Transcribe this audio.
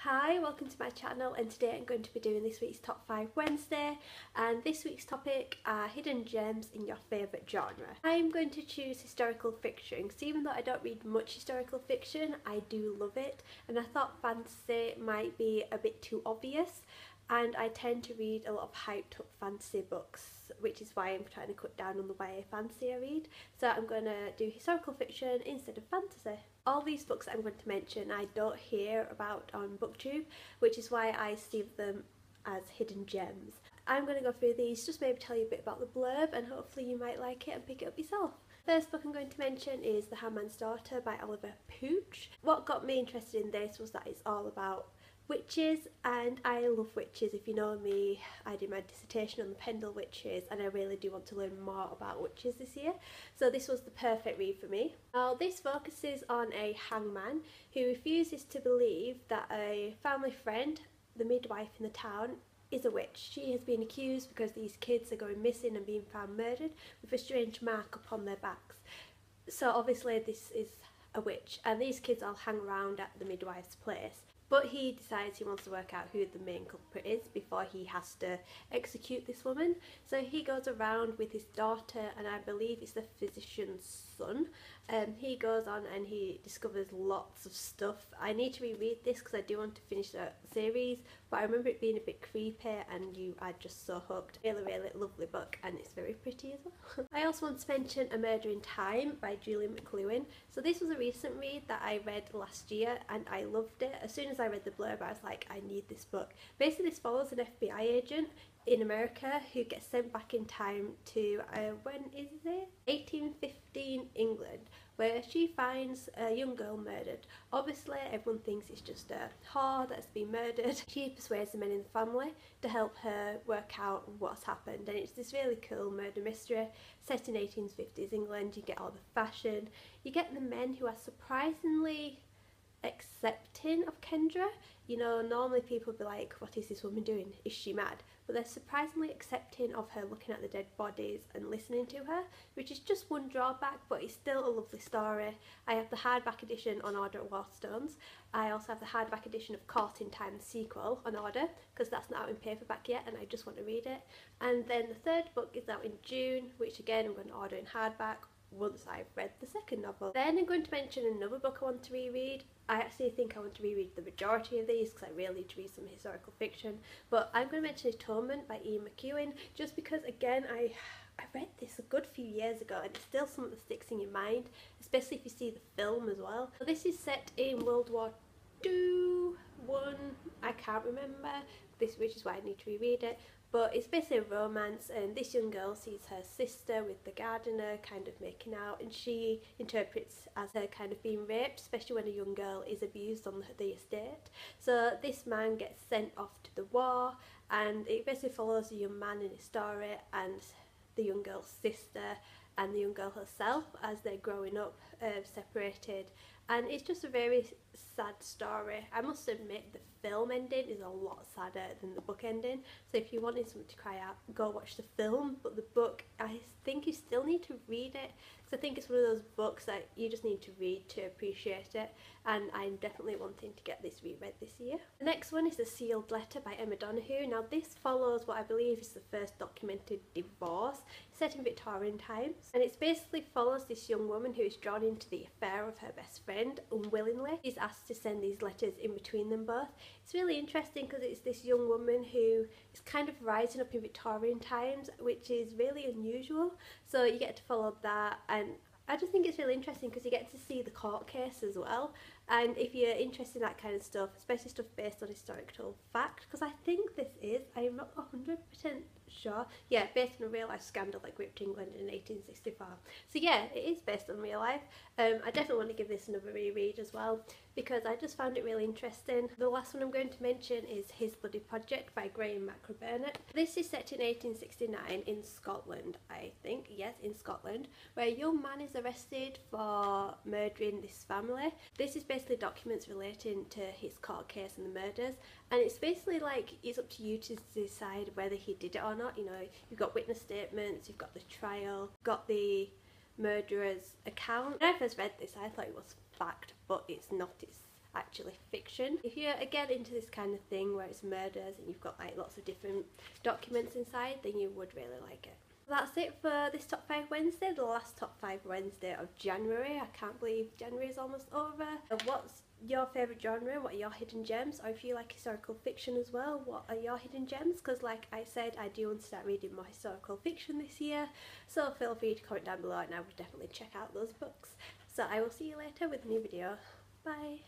Hi, welcome to my channel, and today I'm going to be doing this week's Top 5 Wednesday, and this week's topic are hidden gems in your favourite genre. I'm going to choose historical fiction because even though I don't read much historical fiction, I do love it, and I thought fantasy might be a bit too obvious, and I tend to read a lot of hyped up fantasy books, which is why I'm trying to cut down on the YA fantasy I read. So I'm going to do historical fiction instead of fantasy. All these books I'm going to mention I don't hear about on BookTube, which is why I see them as hidden gems. I'm going to go through these, just maybe tell you a bit about the blurb, and hopefully you might like it and pick it up yourself. First book I'm going to mention is The Hammond Starter by Oliver Pooch. What got me interested in this was that it's all about witches, and I love witches. If you know me, I did my dissertation on the Pendle witches, and I really do want to learn more about witches this year, so this was the perfect read for me. Now this focuses on a hangman who refuses to believe that a family friend, the midwife in the town, is a witch. She has been accused because these kids are going missing and being found murdered with a strange mark upon their backs. So obviously this is a witch, and these kids all hang around at the midwife's place. But he decides he wants to work out who the main culprit is before he has to execute this woman. So he goes around with his daughter, and I believe it's the physician's son. He goes on and he discovers lots of stuff. I need to reread this because I do want to finish the series, but I remember it being a bit creepy and you are just so hooked. Really lovely book, and it's very pretty as well. I also want to mention A Murder in Time by Julie McLuhan. So this was a recent read that I read last year and I loved it. As soon as I read the blurb I was like, I need this book. Basically this follows an FBI agent in America who gets sent back in time to, when is it? 1815 England, where she finds a young girl murdered. Obviously everyone thinks it's just a whore that's been murdered. She persuades the men in the family to help her work out what's happened, and it's this really cool murder mystery set in 1850s England. You get all the fashion, you get the men who are surprisingly accepting of Kendra. You know, normally people would be like, what is this woman doing? Is she mad? But they're surprisingly accepting of her looking at the dead bodies and listening to her, which is just one drawback, but it's still a lovely story. I have the hardback edition on order at Waterstones. I also have the hardback edition of Caught in Time, the sequel, on order, because that's not out in paperback yet and I just want to read it. And then the third book is out in June, which again I'm going to order in hardback once I've read the second novel. Then I'm going to mention another book I want to reread. I actually think I want to reread the majority of these because I really need to read some historical fiction, but I'm going to mention Torment by Ian McEwan, just because again I read this a good few years ago and it's still something that sticks in your mind, especially if you see the film as well. So this is set in World War II, I can't remember, which is why I need to reread it. But it's basically a romance, and this young girl sees her sister with the gardener kind of making out, and she interprets as her kind of being raped, especially when a young girl is abused on the estate. So this man gets sent off to the war, and it basically follows a young man in his story and the young girl's sister and the young girl herself as they're growing up separated, and it's just a very sad story. I must admit the film ending is a lot sadder than the book ending, so if you wanted something to cry out, go watch the film. But the book, I think you still need to read it, because I think it's one of those books that you just need to read to appreciate it, and I'm definitely wanting to get this reread this year. The next one is The Sealed Letter by Emma Donoghue. Now this follows what I believe is the first documented divorce set in Victorian times, and it basically follows this young woman who is drawn into the affair of her best friend unwillingly. She's asked to send these letters in between them both. It's really interesting because it's this young woman who is kind of rising up in Victorian times, which is really unusual, so you get to follow that, and I just think it's really interesting because you get to see the court case as well. And if you're interested in that kind of stuff, especially stuff based on historical fact, because I think this is, I'm not 100% sure, yeah, based on a real life scandal that gripped England in 1864. So yeah, it is based on real life. I definitely want to give this another reread as well, because I just found it really interesting. The last one I'm going to mention is His Bloody Project by Graham McRoburnett. This is set in 1869 in Scotland, I think, yes, in Scotland, where a young man is arrested for murdering this family. This is basically documents relating to his court case and the murders, and it's basically like it's up to you to decide whether he did it or not. You know, you've got witness statements, you've got the trial, got the murderer's account. When I first read this I thought it was fact, but it's not. It's actually fiction. If you're again into this kind of thing where it's murders and you've got like lots of different documents inside, then you would really like it. That's it for this Top 5 Wednesday, the last Top 5 Wednesday of January. I can't believe January is almost over. What's your favourite genre? What are your hidden gems? Or if you like historical fiction as well, what are your hidden gems? Because like I said, I do want to start reading more historical fiction this year, so feel free to comment down below and I would definitely check out those books. So I will see you later with a new video. Bye!